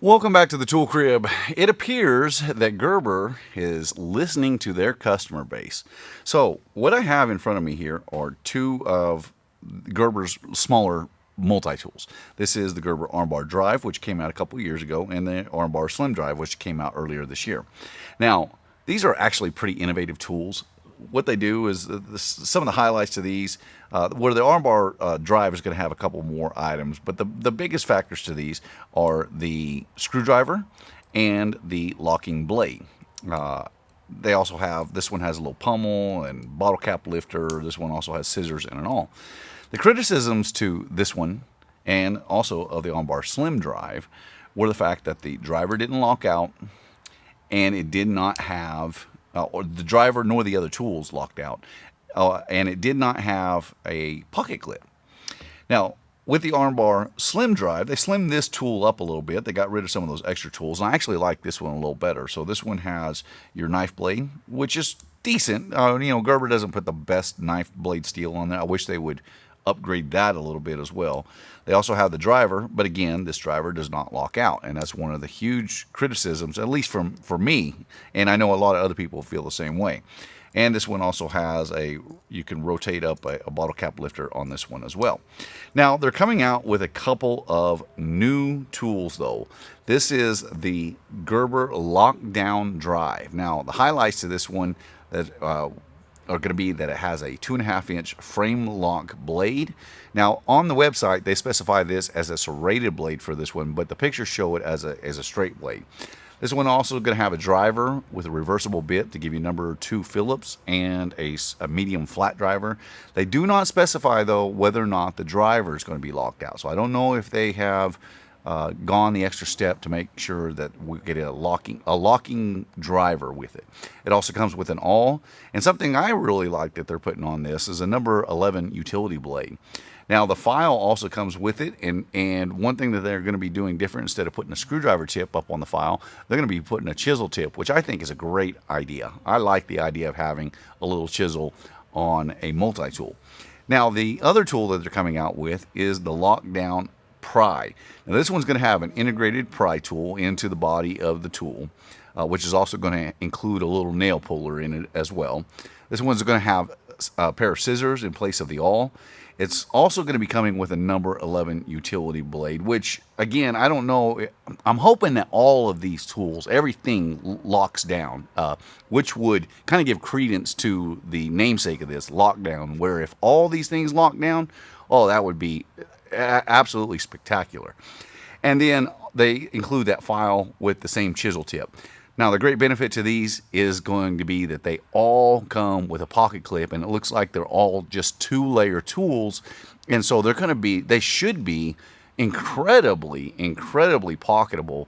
Welcome back to the Tool Crib. It appears that Gerber is listening to their customer base. So, what I have in front of me here are two of Gerber's smaller multi-tools. This is the Gerber Armbar Drive, which came out a couple years ago, and the Armbar Slim Drive, which came out earlier this year. Now, these are actually pretty innovative tools. What they do is some of the highlights to these, where the Armbar drive is going to have a couple more items, but the biggest factors to these are the screwdriver and the locking blade. They also have, this one has a little pummel and bottle cap lifter. This one also has scissors and an awl. The criticisms to this one and also of the Armbar Slim Drive were the fact that the driver didn't lock out and it did not have or the driver nor the other tools locked out, and it did not have a pocket clip. Now, with the Armbar Slim Drive, they slimmed this tool up a little bit. They got rid of some of those extra tools, and I actually like this one a little better. So this one has your knife blade, which is decent. Gerber doesn't put the best knife blade steel on there. I wish they would upgrade that a little bit as well. They also have the driver, but again, this driver does not lock out, and that's one of the huge criticisms, at least for me, and I know a lot of other people feel the same way. And this one also has you can rotate up a bottle cap lifter on this one as well. Now, they're coming out with a couple of new tools though. This is the Gerber Lockdown Drive. Now, the highlights to this one that are going to be that it has a 2.5-inch frame lock blade. Now, on the website, they specify this as a serrated blade for this one, but the pictures show it as a straight blade. This one also going to have a driver with a reversible bit to give you number 2 Phillips and a medium flat driver. They do not specify, though, whether or not the driver is going to be locked out. So I don't know if they have gone the extra step to make sure that we get a locking driver with it. It also comes with an awl, and something I really like that they're putting on this is a number 11 utility blade. Now, the file also comes with it, and one thing that they're going to be doing different, instead of putting a screwdriver tip up on the file, they're going to be putting a chisel tip, which I think is a great idea. I like the idea of having a little chisel on a multi-tool. Now, the other tool that they're coming out with is the Lockdown Pry. Now, this one's going to have an integrated pry tool into the body of the tool, which is also going to include a little nail puller in it as well. This one's going to have a pair of scissors in place of the awl. It's also going to be coming with a number 11 utility blade, which, again, I don't know. I'm hoping that all of these tools, everything locks down, which would kind of give credence to the namesake of this, lockdown, where if all these things lock down, oh, that would be absolutely spectacular. And then they include that file with the same chisel tip. Now, the great benefit to these is going to be that they all come with a pocket clip, and it looks like they're all just 2-layer tools, and so they should be incredibly pocketable,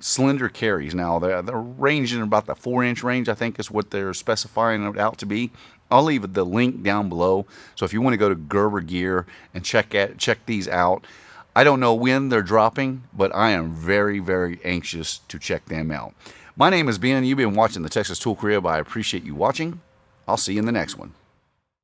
slender carries. Now, they're ranging about the 4-inch range, I think is what they're specifying it out to be. I'll leave the link down below, so if you want to go to Gerber Gear and check these out. I don't know when they're dropping, but I am very anxious to check them out. My name is Ben. You've been watching the Texas Tool Crib. I appreciate you watching. I'll see you in the next one.